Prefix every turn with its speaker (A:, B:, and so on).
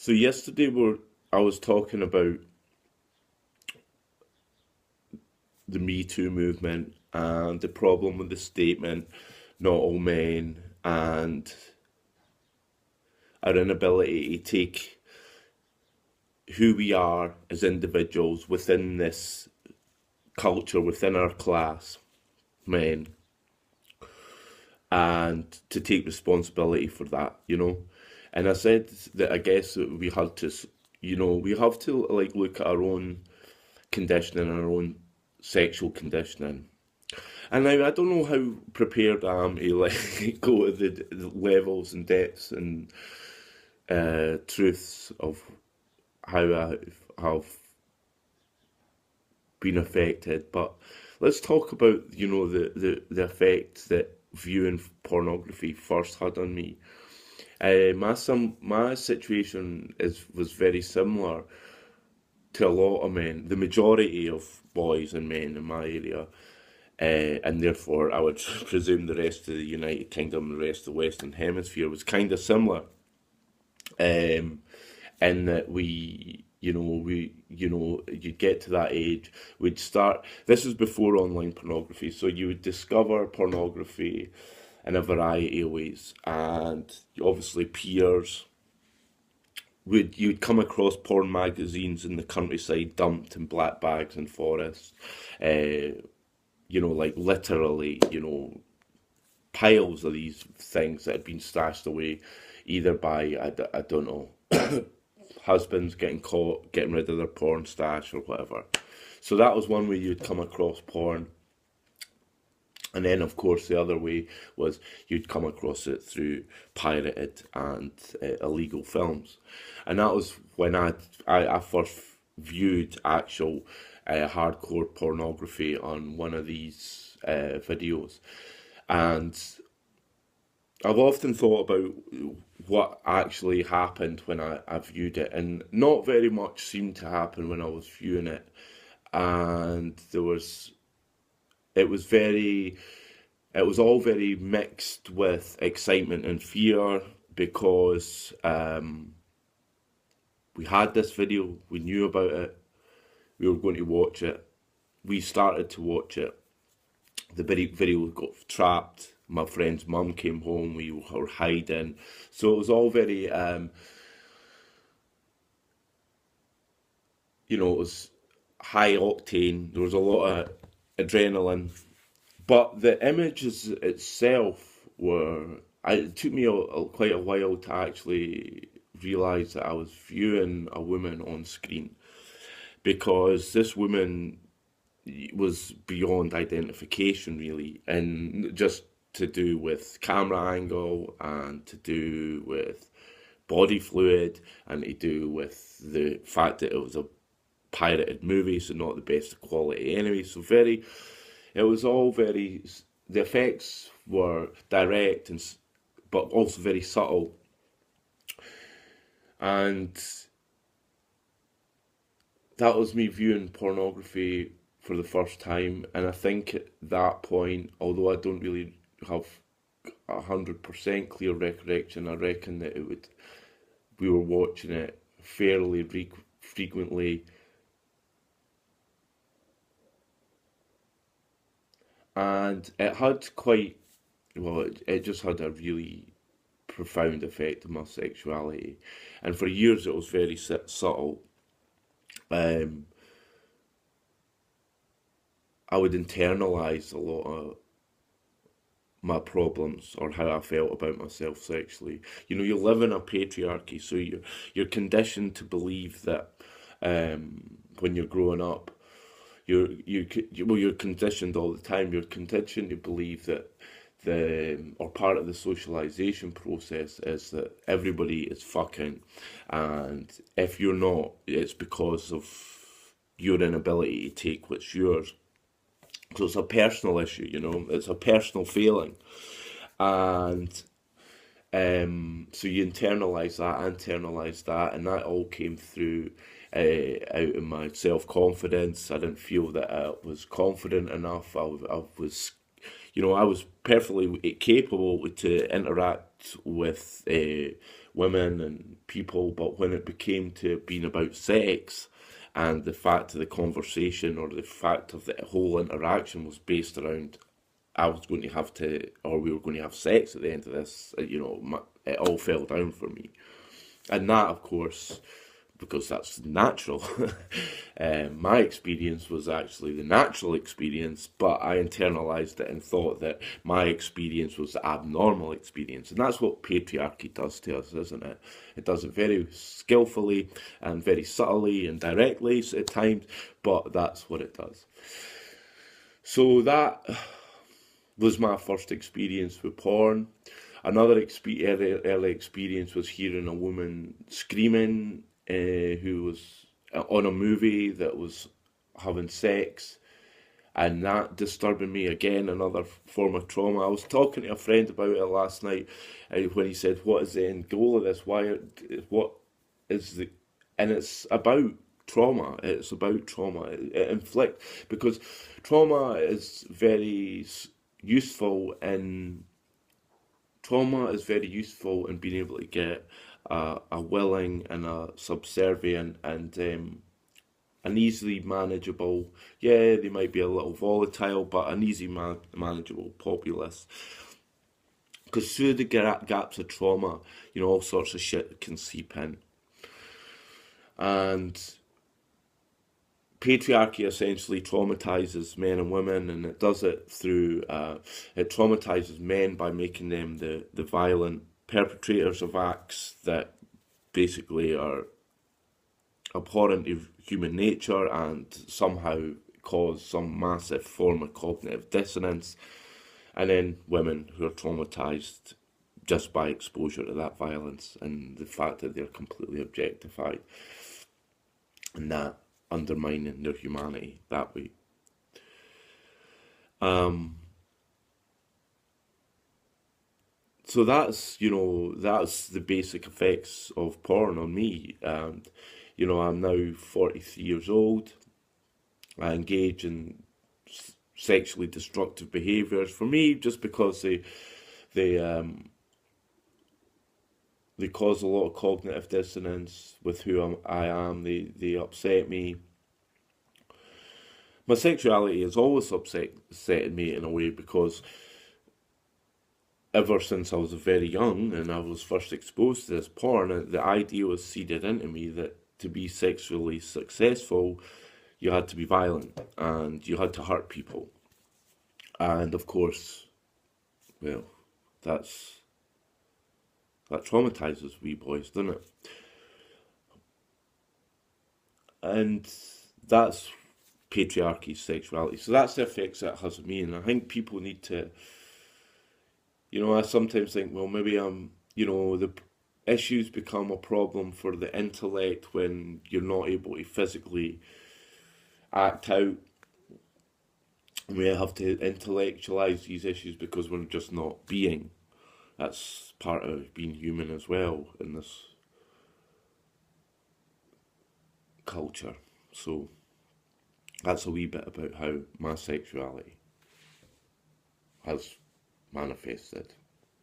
A: So yesterday I was talking about the Me Too movement and the problem with the statement, not all men, and our inability to take who we are as individuals within this culture, within our class, men, and to take responsibility for that. And I said that I guess that we had to, we have to like look at our own conditioning, our own sexual conditioning. And now I don't know how prepared I am to like go to the levels and depths and truths of how I have been affected. But let's talk about the effect that viewing pornography first had on me. My situation was very similar to a lot of men, the majority of boys and men in my area, and therefore I would presume the rest of the United Kingdom, the rest of the Western Hemisphere was kind of similar, in that you'd get to that age, we'd start. This was before online pornography, so you would discover pornography in a variety of ways, and obviously peers you'd come across porn magazines in the countryside dumped in black bags in forests, like literally, piles of these things that had been stashed away either by, I don't know, husbands getting caught, getting rid of their porn stash or whatever. So that was one way you'd come across porn. And then, of course, the other way was you'd come across it through pirated and illegal films. And that was when I first viewed actual hardcore pornography on one of these videos. And I've often thought about what actually happened when I viewed it, and not very much seemed to happen when I was viewing it. And it was very, it was all very mixed with excitement and fear because we had this video, we knew about it, we were going to watch it, we started to watch it, the video got trapped, my friend's mum came home, we were hiding, so it was all very, it was high octane, there was a lot of adrenaline. But the images itself it took me quite a while to actually realise that I was viewing a woman on screen, because this woman was beyond identification, really, and just to do with camera angle and to do with body fluid and to do with the fact that it was a pirated movie, so not the best quality anyway. So it was all very. The effects were direct but also very subtle, and that was me viewing pornography for the first time. And I think at that point, although I don't really have 100% clear recollection, I reckon that we were watching it fairly frequently. And it had it just had a really profound effect on my sexuality. And for years it was very subtle. Um, I would internalise a lot of my problems or how I felt about myself sexually. You live in a patriarchy, so you're conditioned to believe that when you're growing up, you're conditioned all the time. You're conditioned to believe that part of the socialization process is that everybody is fucking, and if you're not, it's because of your inability to take what's yours. So it's a personal issue, it's a personal feeling, and so you internalise that, and that all came through out of my self confidence. I didn't feel that I was confident enough. I was, I was perfectly capable to interact with women and people, but when it became to being about sex, and the fact of the conversation or the fact of the whole interaction was based around I was going to have to, or we were going to have sex at the end of this, it all fell down for me. And that, of course, because that's natural. My experience was actually the natural experience, but I internalized it and thought that my experience was the abnormal experience. And that's what patriarchy does to us, isn't it? It does it very skillfully and very subtly and directly at times, but that's what it does. So that was my first experience with porn. Another early experience was hearing a woman screaming who was on a movie that was having sex, and that disturbing me again, another form of trauma. I was talking to a friend about it last night when he said, "What is the end goal of this? What is the?" And it's about trauma. It's about trauma. It inflicts, because trauma is very useful in being able to get a willing and a subservient and an easily manageable, yeah, they might be a little volatile, but an easy manageable populace. Because through the gaps of trauma, all sorts of shit can seep in. And patriarchy essentially traumatizes men and women, and it does it through, it traumatizes men by making them the violent perpetrators of acts that basically are abhorrent to human nature and somehow cause some massive form of cognitive dissonance. And then women who are traumatized just by exposure to that violence and the fact that they're completely objectified, and that undermining their humanity that way. So that's the basic effects of porn on me. And I'm now 43 years old. I engage in sexually destructive behaviours. For me, just because they cause a lot of cognitive dissonance with who I am. They upset me. My sexuality has always upset me in a way, because ever since I was very young and I was first exposed to this porn, the idea was seeded into me that to be sexually successful, you had to be violent and you had to hurt people. And of course, well, that traumatizes wee boys, doesn't it? And that's patriarchy, sexuality. So that's the effects that has on me. And I think people need to, I sometimes think, well, maybe the issues become a problem for the intellect when you're not able to physically act out. We have to intellectualize these issues because we're just not being. That's part of being human as well in this culture. So that's a wee bit about how my sexuality has manifested.